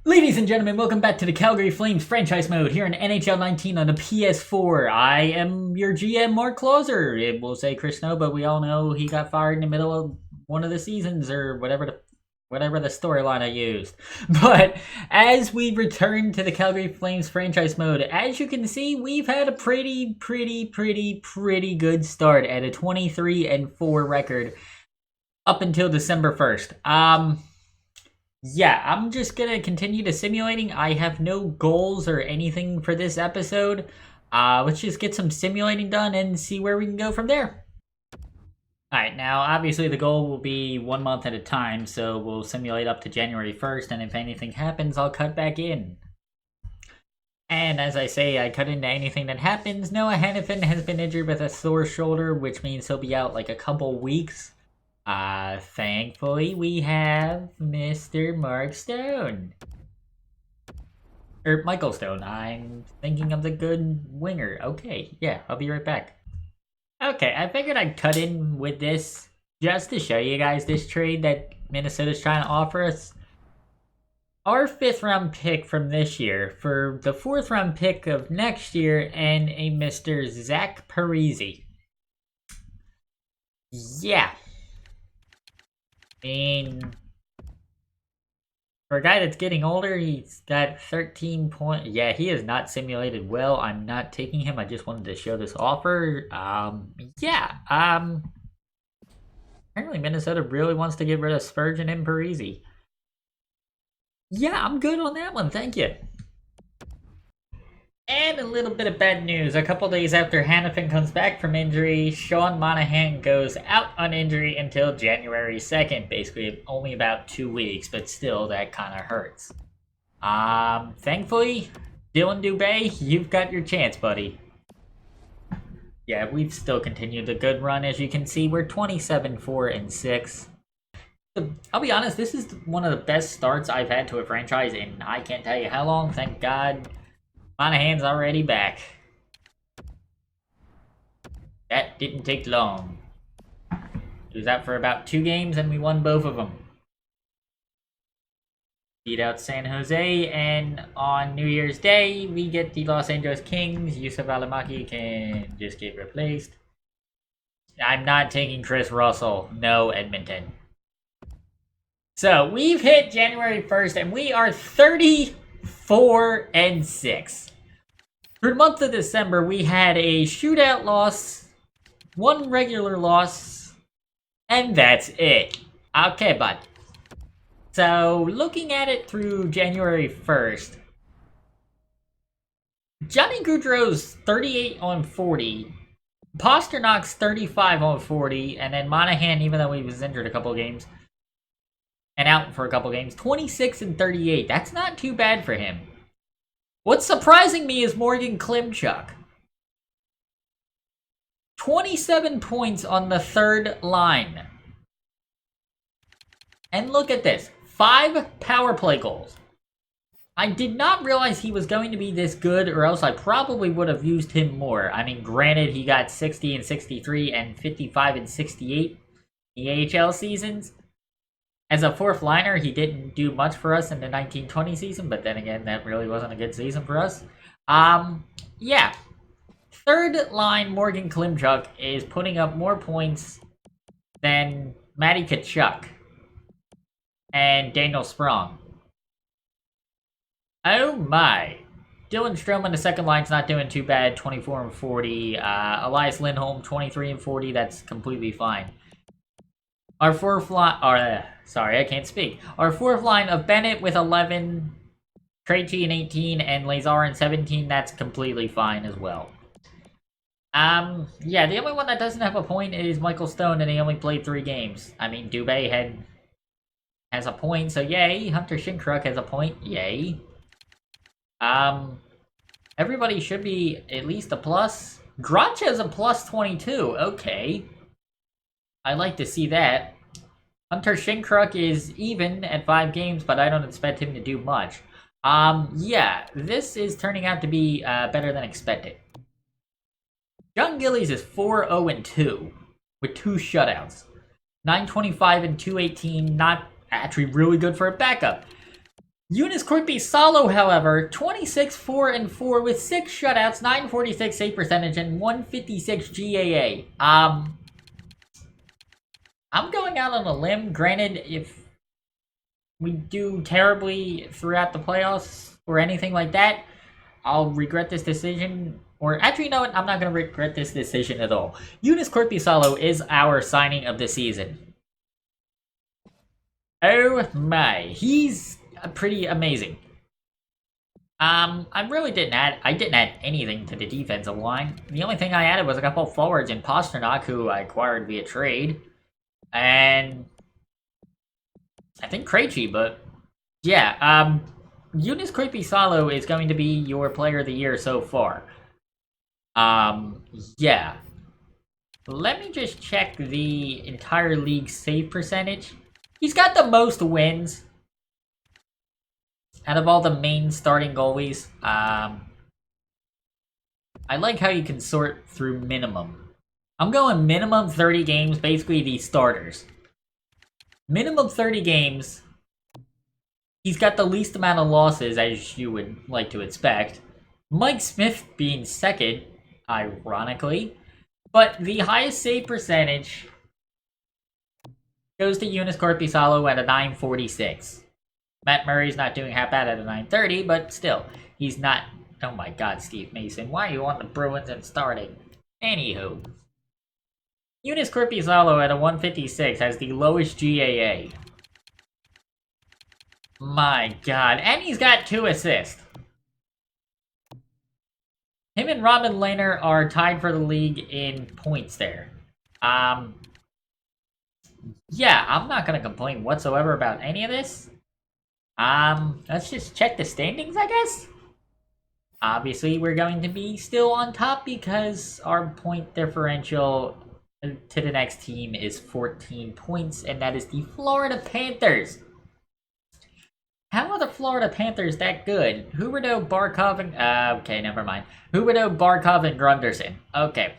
Ladies and gentlemen, welcome back to the Calgary Flames franchise mode here in NHL 19 on the PS4. I am your GM, Mark Closer. It will say Chris Snow, but we all know he got fired in the middle of one of the seasons or whatever the storyline I used. But as we return to the Calgary Flames franchise mode, as you can see, we've had a pretty good start at a 23-4 record up until December 1st. Yeah, I'm just gonna continue to simulating. I have no goals or anything for this episode. Let's just get some simulating done and see where we can go from there. Alright, now obviously the goal will be 1 month at a time, so we'll simulate up to January 1st, and if anything happens, I'll cut back in. And as I say, I cut into anything that happens. Noah Hannafin has been injured with a sore shoulder, which means he'll be out like a couple weeks. Thankfully we have Mr. Mark Stone. Or Michael Stone, I'm thinking of the good winger. Okay, yeah, I'll be right back. Okay, I figured I'd cut in with this just to show you guys this trade that Minnesota's trying to offer us. Our 5th round pick from this year for the 4th round pick of next year and a Mr. Zach Parise. Yeah. For a guy that's getting older, he's got 13 points. Yeah, he is not simulated well. I'm not taking him. I just wanted to show this offer. Apparently Minnesota really wants to get rid of Spurgeon and Parise. Yeah, I'm good on that one. Thank you. And a little bit of bad news. A couple days after Hannafin comes back from injury, Sean Monahan goes out on injury until January 2nd. Basically, only about 2 weeks, but still, that kind of hurts. Thankfully, Dylan Dubé, you've got your chance, buddy. Yeah, we've still continued the good run. As you can see, we're 27-4-6. I'll be honest, this is one of the best starts I've had to a franchise in I can't tell you how long. Thank God. Monahan's already back. That didn't take long. He was out for about 2 games and we won both of them. Beat out San Jose, and on New Year's Day, we get the Los Angeles Kings. Yusuf Alamaki can just get replaced. I'm not taking Chris Russell. No, Edmonton. So, we've hit January 1st, and we are 34-6. For the month of December, we had a shootout loss, 1 regular loss, and that's it. Okay, bud. So, looking at it through January 1st, Johnny Gaudreau's 38-40, Pasternak's 35-40, and then Monahan, even though he was injured a couple of games, and out for a couple games, 26-38. That's not too bad for him. What's surprising me is Morgan Klimchuk. 27 points on the 3rd line. And look at this. 5 power play goals. I did not realize he was going to be this good, or else I probably would have used him more. I mean, granted, he got 60-63 and 55-68 in the AHL seasons. As a 4th liner, he didn't do much for us in the 1920 season, but then again, that really wasn't a good season for us. Yeah. 3rd line Morgan Klimchuk is putting up more points than Matty Tkachuk and Daniel Sprong. Oh my. Dylan Strome on the 2nd line's not doing too bad, 24-40. Elias Lindholm, 23-40, that's completely fine. Our 4th line, sorry, I can't speak. Our 4th line of Bennett with 11, Krejci in 18, and Lazar in 17, that's completely fine as well. Yeah, the only one that doesn't have a point is Michael Stone, and he only played 3 games. I mean, Dubé has a point, so yay. Hunter Shinkruk has a point, yay. Everybody should be at least a plus. Grotch has a plus 22, okay. I like to see that. Hunter Shinkruk is even at 5 games, but I don't expect him to do much. Yeah, this is turning out to be better than expected. John Gillies is 4-0-2 with 2 shutouts. 925 and 218, not actually really good for a backup. Eunice Corpy Solo, however, 26-4-4 with 6 shutouts, 946 save percentage, and 156 GAA. I'm going out on a limb. Granted, if we do terribly throughout the playoffs or anything like that, I'll regret this decision. Or actually, you know what? I'm not going to regret this decision at all. Eunice Corpy Solo is our signing of the season. Oh my, he's pretty amazing. I really didn't add anything to the defensive line. The only thing I added was a couple forwards in Pasternak, who I acquired via trade, and I think Krejci, but yeah, Eunice Creepy Salo is going to be your player of the year so far. Yeah. Let me just check the entire league save percentage. He's got the most wins out of all the main starting goalies. I like how you can sort through minimum. I'm going minimum 30 games, basically the starters. Minimum 30 games. He's got the least amount of losses, as you would like to expect. Mike Smith being second, ironically. But the highest save percentage goes to Eunice Corpusalo at a 946. Matt Murray's not doing half bad at a 930, but still, he's not... Oh my god, Steve Mason, why are you on the Bruins and starting? Anywho. Eunice Corpusalo at a 156 has the lowest GAA. My god, and he's got 2 assists. Him and Robin Lehner are tied for the league in points there. Yeah, I'm not gonna complain whatsoever about any of this. Let's just check the standings, I guess. Obviously, we're going to be still on top because our point differential to the next team is 14 points, and that is the Florida Panthers. How are the Florida Panthers that good? Huberdeau, Barkov, and... okay, never mind. Huberdeau, Barkov, and Grunderson. Okay.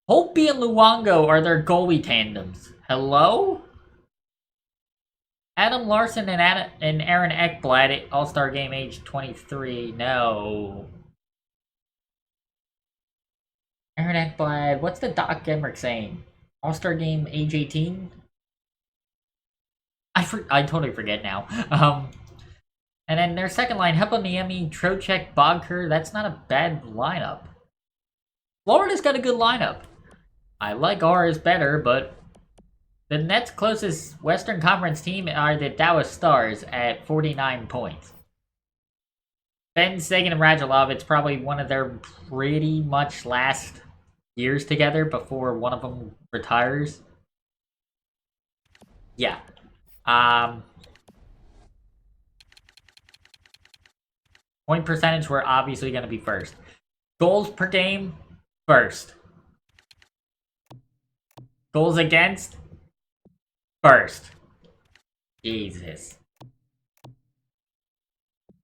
Holtby and Luongo are their goalie tandems. Hello? Adam Larson and Aaron Ekblad, All-Star Game age 23. No. Aaron Ekblad, what's the Doc Emmerich saying? All-Star Game age 18? I totally forget now. And then their second line, Heponiemi, Trocheck, Bogker. That's not a bad lineup. Florida's got a good lineup. I like ours better, but the next closest Western Conference team are the Dallas Stars at 49 points. Ben Sagan and Radulov, it's probably one of their pretty much last years together before one of them retires. Yeah. Point percentage, we're obviously going to be first. Goals per game, first. Goals against, first. Jesus.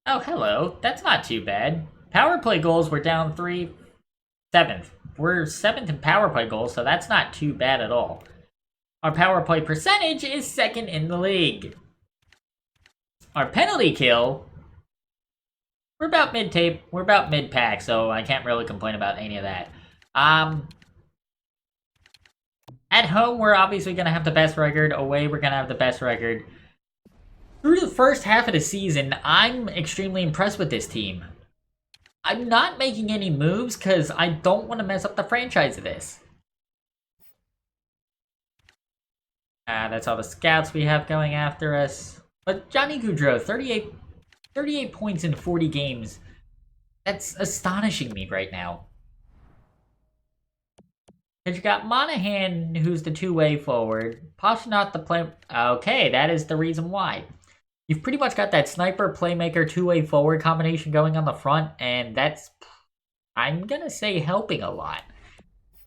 Oh, hello. That's not too bad. Power play goals, we're down 3. 7th. We're 7th in power play goals, so that's not too bad at all. Our power play percentage is 2nd in the league. Our penalty kill, we're about mid-tape. We're about mid-pack, so I can't really complain about any of that. At home, we're obviously going to have the best record. Away, we're going to have the best record. Through the first half of the season, I'm extremely impressed with this team. I'm not making any moves because I don't want to mess up the franchise of this. That's all the scouts we have going after us. But Johnny Gaudreau, 38 points in 40 games. That's astonishing me right now. Because you got Monahan, who's the two-way forward. Pasternak the play... Okay, that is the reason why. You've pretty much got that sniper, playmaker, two-way forward combination going on the front, and that's, I'm gonna say, helping a lot.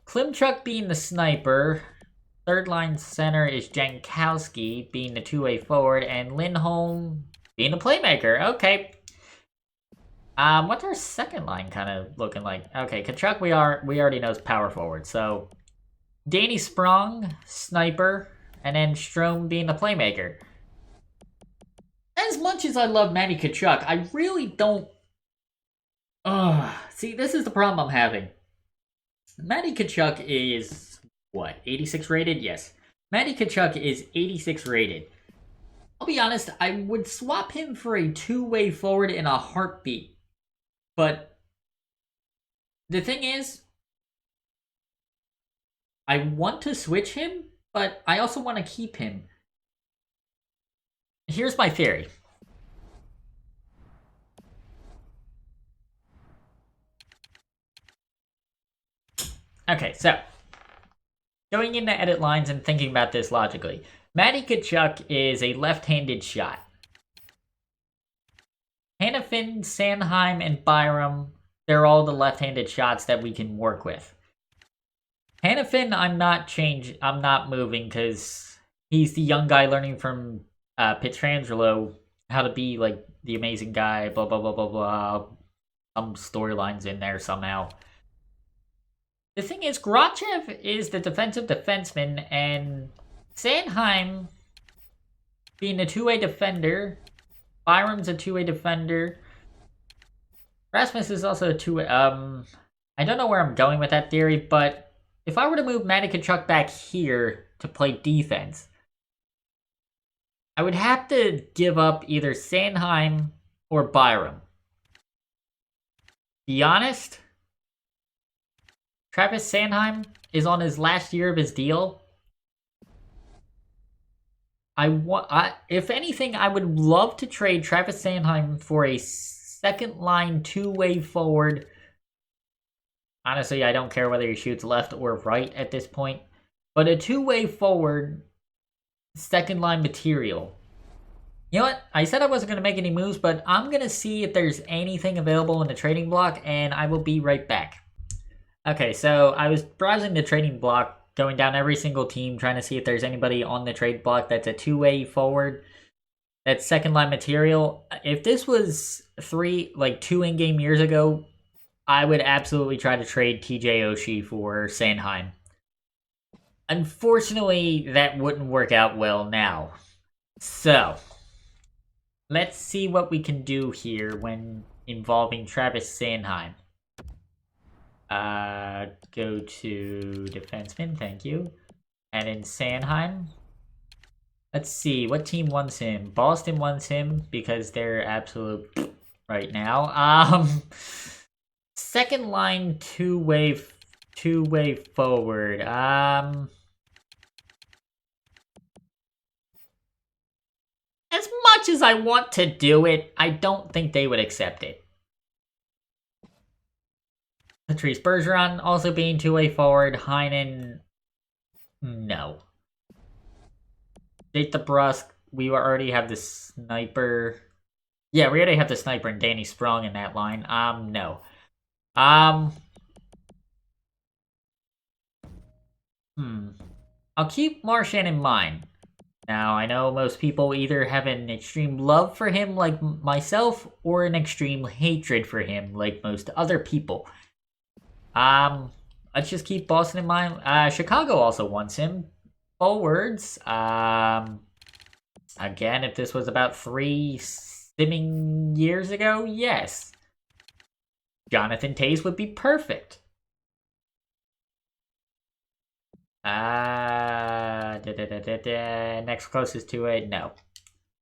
Klimchuk being the sniper. Third line center is Jankowski being the two-way forward, and Lindholm being the playmaker. Okay. What's our second line kind of looking like? Okay, Kachuk we already know is power forward. So Danny Sprong, sniper, and then Strome being the playmaker. as much as I love Matty Tkachuk, I really don't. See, this is the problem I'm having. Matty Tkachuk is what, 86 rated? Yes. Matty Tkachuk is 86 rated. I'll be honest, I would swap him for a two-way forward in a heartbeat. But the thing is, I want to switch him, but I also want to keep him. Here's my theory. Okay, so going into edit lines and thinking about this logically, Matty Tkachuk is a left-handed shot. Hanifin, Sanheim, and Byram, they're all the left-handed shots that we can work with. Hanifin, I'm not moving because he's the young guy learning from Pietrangelo how to be like the amazing guy, blah blah blah blah blah. Some storylines in there somehow. The thing is, Grachev is the defensive defenseman, and Sanheim being a two-way defender, Byram's a two-way defender. Rasmus is also a two-way. I don't know where I'm going with that theory, but if I were to move Matty Tkachuk back here to play defense, I would have to give up either Sanheim or Byram. Be honest, Travis Sanheim is on his last year of his deal. If anything, I would love to trade Travis Sanheim for a second line two-way forward. Honestly, I don't care whether he shoots left or right at this point. But a two-way forward, second line material. You know what? I said I wasn't going to make any moves, but I'm going to see if there's anything available in the trading block, and I will be right back. Okay, so I was browsing the trading block, going down every single team, trying to see if there's anybody on the trade block that's a two-way forward, that's second line material. If this was 2 in-game years ago, I would absolutely try to trade TJ Oshie for Sanheim. Unfortunately, that wouldn't work out well now. So, let's see what we can do here when involving Travis Sanheim. Go to defenseman, thank you. And in Sanheim, let's see, what team wants him? Boston wants him because they're absolute right now. Second line two-way forward. As much as I want to do it, I don't think they would accept it. Patrice Bergeron also being two-way forward. Heinen, no. Jake DeBrusk, we already have the sniper. Yeah, we already have the sniper and Danny Sprong in that line. No. I'll keep Marchand in mind. Now, I know most people either have an extreme love for him like myself or an extreme hatred for him like most other people. Let's just keep Boston in mind. Chicago also wants him. Forwards. Again, if this was about 3 simming years ago, yes. Jonathan Toews would be perfect. Next closest to it, no.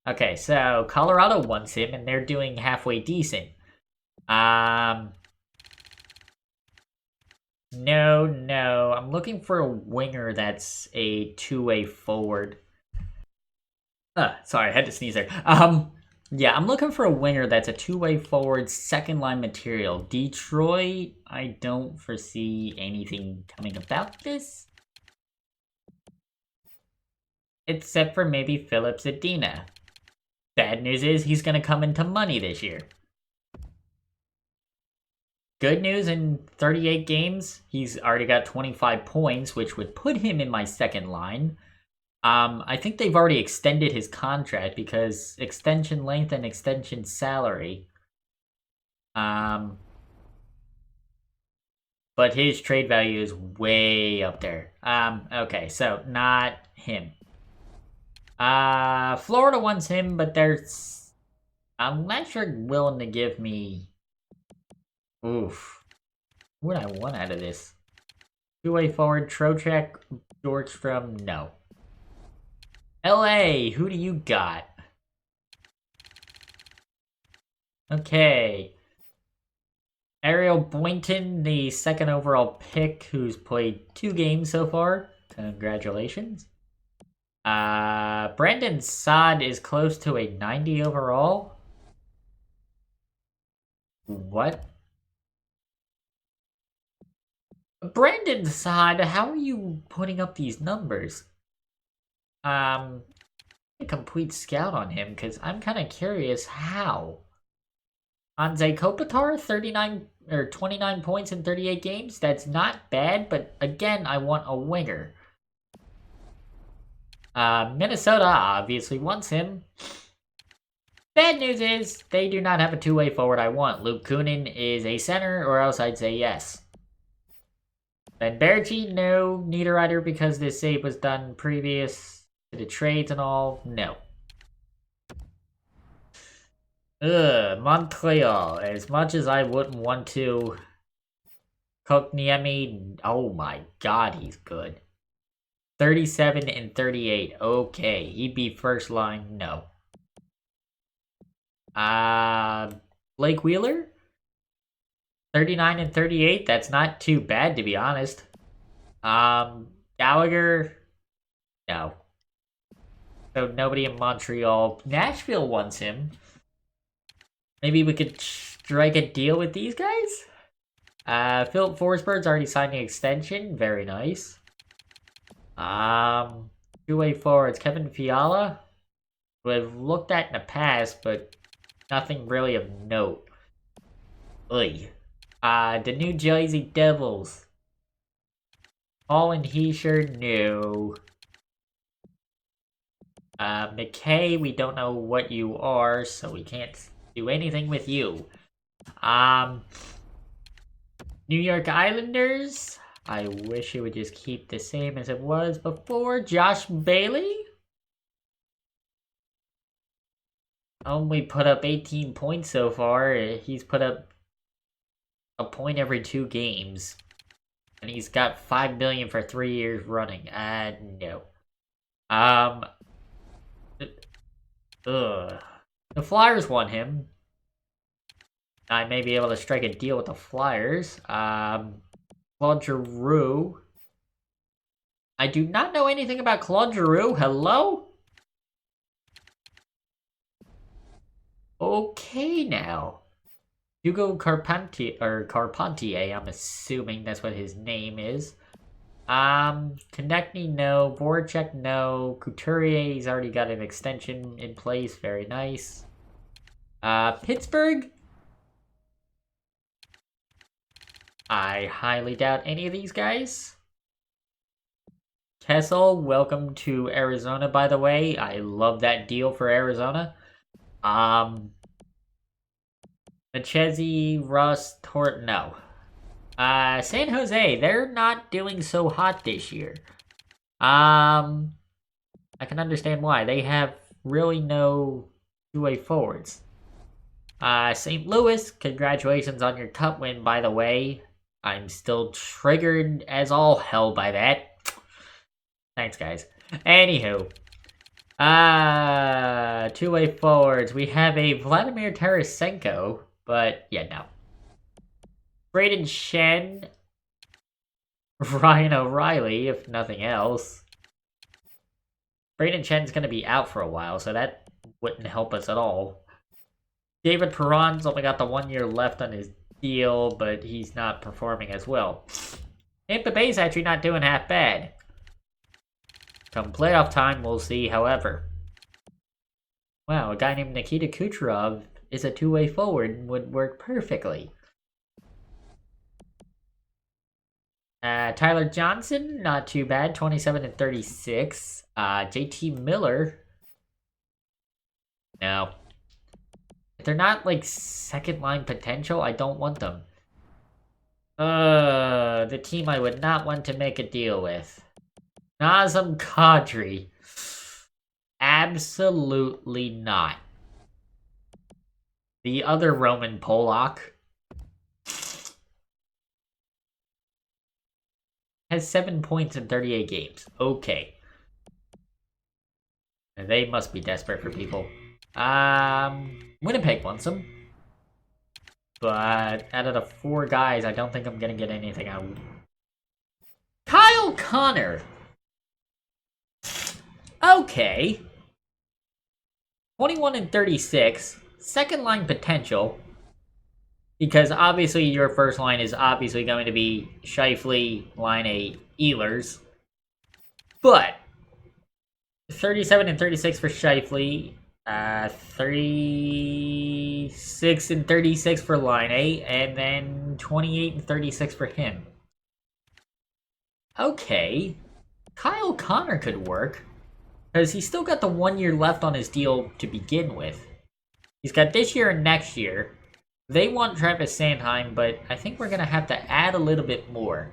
Okay, so Colorado wants him, and they're doing halfway decent. No. I'm looking for a winger that's a two-way forward. Sorry, I had to sneeze there. Yeah, I'm looking for a winger that's a two-way forward, second line material. Detroit, I don't foresee anything coming about this. Except for maybe Philip Zadina. Bad news is he's going to come into money this year. Good news, in 38 games, he's already got 25 points, which would put him in my second line. I think they've already extended his contract because extension length and extension salary. But his trade value is way up there. Okay, so not him. Florida wants him, but they're Unless you're willing to give me... Oof. What do I want out of this? Two-way forward, Trocheck, Dorkstrom, no. LA, who do you got? Okay. Ariel Boynton, the second overall pick, who's played 2 games so far. Congratulations. Brandon Saad is close to a 90 overall. What? Brandon Saad, how are you putting up these numbers? A complete scout on him, because I'm kind of curious how. Anze Kopitar, 39 or 29 points in 38 games. That's not bad, but again, I want a winger. Minnesota obviously wants him. Bad news is, they do not have a two-way forward I want. Luke Kunin is a center, or else I'd say yes. Ben Berge, no. Niederreiter, because this save was done previous to the trades and all, no. Montreal. As much as I wouldn't want to... Kokniemi, oh my god, he's good. 37 and 38, okay. He'd be first line, no. Blake Wheeler? 39 and 38, that's not too bad to be honest. Gallagher? No. So nobody in Montreal. Nashville wants him. Maybe we could strike a deal with these guys? Philip Forsberg's already signed an extension. Very nice. Two-way forwards. Kevin Fiala, who I've looked at in the past, but nothing really of note. Ugh. The New Jersey Devils. Colin Heischer, no. McKay, we don't know what you are, so we can't do anything with you. New York Islanders. I wish it would just keep the same as it was before. Josh Bailey. Only put up 18 points so far. He's put up a point every 2 games. And he's got $5 million for 3 years running. No. The Flyers want him. I may be able to strike a deal with the Flyers. Claude Giroux. I do not know anything about Claude Giroux. Hello? Okay now. Hugo Carpentier, I'm assuming that's what his name is. Konechny, no. Voracek, no. Couturier, he's already got an extension in place. Very nice. Pittsburgh? I highly doubt any of these guys. Kessel, welcome to Arizona, by the way. I love that deal for Arizona. Machezi, Russ, Tort, no. San Jose, they're not doing so hot this year. I can understand why. They have really no two-way forwards. St. Louis, congratulations on your cup win, by the way. I'm still triggered as all hell by that. Thanks, guys. Anywho. Two-way forwards. We have a Vladimir Tarasenko, but yeah, no. Braden Shen. Ryan O'Reilly, if nothing else. Braden Shen's going to be out for a while, so that wouldn't help us at all. David Perron's only got the 1 year left on his deal, but he's not performing as well. Tampa Bay's actually not doing half bad. Come playoff time, we'll see, however. Wow, a guy named Nikita Kucherov is a two-way forward and would work perfectly. Tyler Johnson, not too bad, 27 and 36. JT Miller. No. If they're not, like, second-line potential, I don't want them. The team I would not want to make a deal with. Nazem Kadri. Absolutely not. The other Roman Polak has 7 points in 38 games. Okay. They must be desperate for people. Winnipeg wants them. But out of the 4 guys, I don't think I'm gonna get anything out. Kyle Connor! Okay. 21 and 36. Second line potential. Because obviously your first line is obviously going to be Scheifele, line 8, Ehlers. But 37 and 36 for Scheifele. 36 and 36 for line 8. And then 28 and 36 for him. Okay. Kyle Connor could work. Because he's still got the 1 year left on his deal to begin with. He's got this year and next year. They want Travis Sanheim, but I think we're going to have to add a little bit more.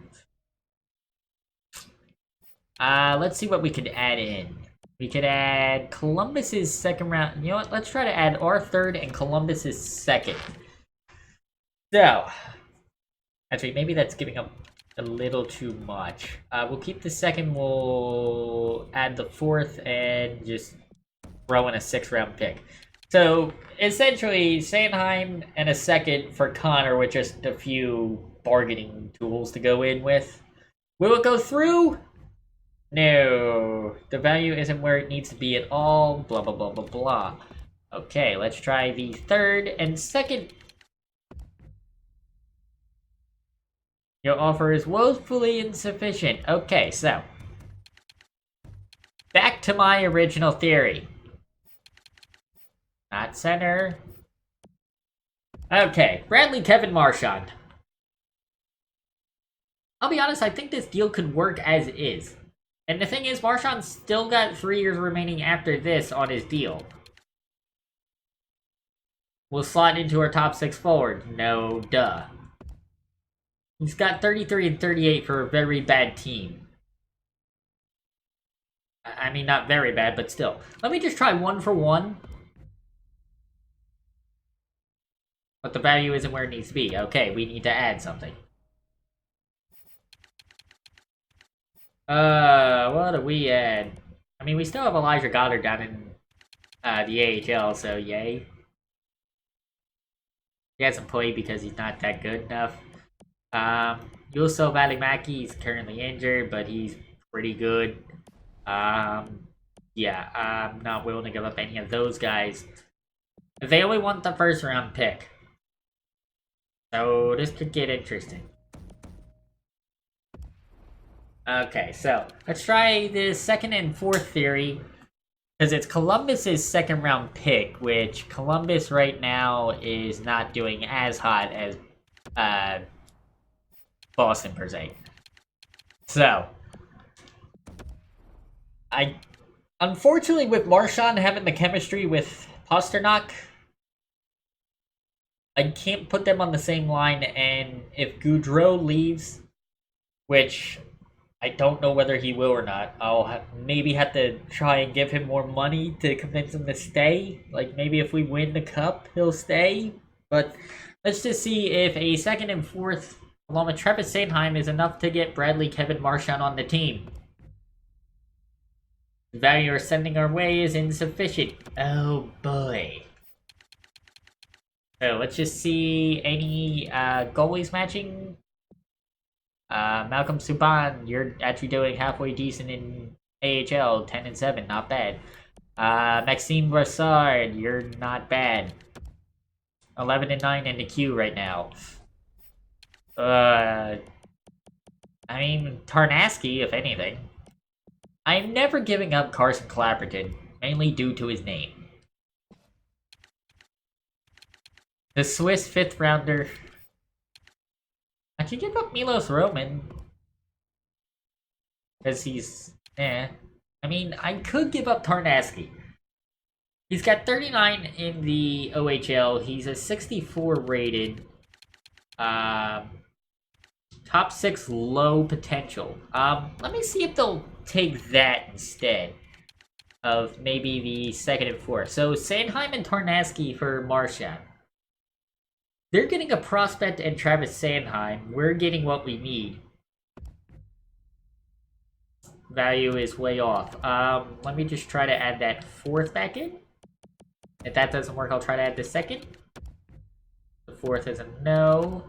Let's see what we could add in. We could add Columbus's second round. You know what? Let's try to add our third and Columbus's second. So, actually, maybe that's giving up a little too much. We'll keep the second. We'll add the fourth and just throw in a 6th round pick. So, essentially, Sanheim and a second for Connor with just a few bargaining tools to go in with. Will it go through? No. The value isn't where it needs to be at all. Blah, blah, blah, blah, blah. Okay, let's try the third and second. Your offer is woefully insufficient. Okay, so. Back to my original theory. Not center. Okay, Bradley Kevin Marchand. I'll be honest, I think this deal could work as is. And the thing is, Marchand's still got 3 years remaining after this on his deal. Will slot into our top 6 forward. No, duh. He's got 33 and 38 for a very bad team. I mean, not very bad, but still. Let me just try 1 for 1. But the value isn't where it needs to be. Okay, we need to add something. What do we add? I mean, we still have Elijah Goddard down in the AHL, so yay. He hasn't played because he's not that good enough. Juuso Välimäki is currently injured, but he's pretty good. Yeah, I'm not willing to give up any of those guys. They only want the 1st round pick. So this could get interesting. Okay, so let's try the 2nd and 4th theory. Because it's Columbus's 2nd round pick, which Columbus right now is not doing as hot as Boston per se. So, unfortunately with Marchand having the chemistry with Pasternak, I can't put them on the same line, and if Gaudreau leaves, which I don't know whether he will or not, I'll maybe have to try and give him more money to convince him to stay. Like, maybe if we win the cup, he'll stay. But let's just see if a 2nd and 4th, along with Travis Sanheim, is enough to get Bradley Kevin Marchand on the team. The value you're sending our way is insufficient. Oh boy. So let's just see any goalies matching. Malcolm Subban, you're actually doing halfway decent in AHL, 10 and 7, not bad. Maxime Brassard, you're not bad. 11 and 9 in the queue right now. I mean, Tarnasky, if anything. I'm never giving up Carson Clapperton, mainly due to his name. The Swiss 5th rounder. I could give up Milos Roman. Because he's... I mean, I could give up Tarnasky. He's got 39 in the OHL. He's a 64 rated. Top 6 low potential. Let me see if they'll take that instead of maybe the 2nd and 4th. So, Sanheim and Tarnasky for Marchand. They're getting a prospect and Travis Sanheim. We're getting what we need. Value is way off. Let me just try to add that fourth back in. If that doesn't work, I'll try to add the second. The fourth is a no.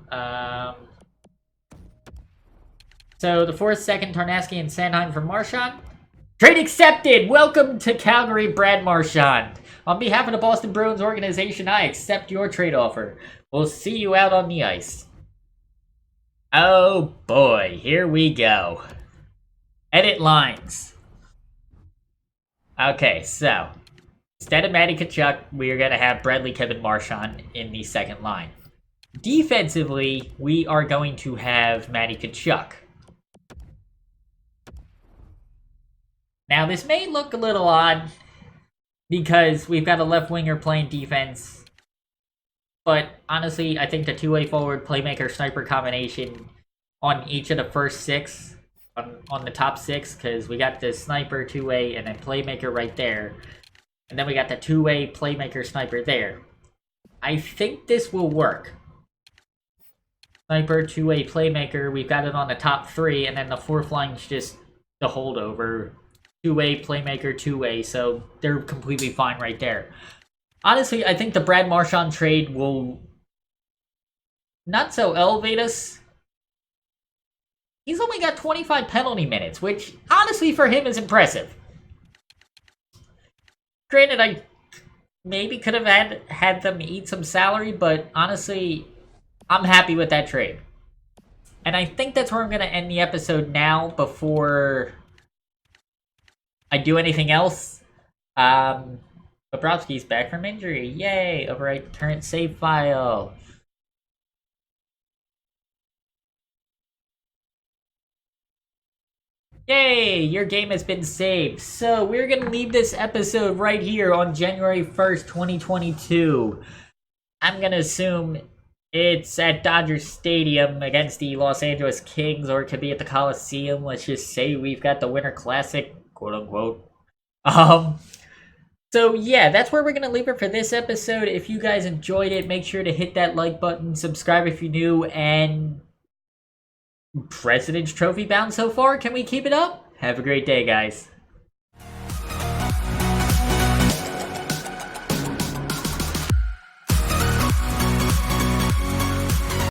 So the fourth, second, Tarnowski and Sanheim for Marchand. Trade accepted! Welcome to Calgary, Brad Marchand. On behalf of the Boston Bruins organization, I accept your trade offer. We'll see you out on the ice. Oh boy, here we go. Edit lines. Okay, so instead of Matty Tkachuk, we are going to have Bradley Kevin Marchand in the second line. Defensively, we are going to have Matty Tkachuk. Now, this may look a little odd because we've got a left winger playing defense. But honestly, I think the two-way forward playmaker sniper combination on each of the first six, on the top six, because we got the sniper, two-way, and then playmaker right there. And then we got the two-way playmaker sniper there. I think this will work. Sniper, two-way playmaker, we've got it on the top three, and then the fourth line's just the holdover. Two-way playmaker, two-way, so they're completely fine right there. Honestly, I think the Brad Marchand trade will not so elevate us. He's only got 25 penalty minutes, which honestly for him is impressive. Granted, I maybe could have had them eat some salary, but honestly, I'm happy with that trade. And I think that's where I'm going to end the episode now before I do anything else. Bobrovsky's back from injury. Yay! Overwrite current save file. Yay! Your game has been saved. So we're going to leave this episode right here on January 1st, 2022. I'm going to assume it's at Dodger Stadium against the Los Angeles Kings, or it could be at the Coliseum. Let's just say we've got the Winter Classic, quote unquote. So yeah, that's where we're going to leave it for this episode. If you guys enjoyed it, make sure to hit that like button, subscribe if you're new, and President's Trophy bound so far. Can we keep it up? Have a great day, guys.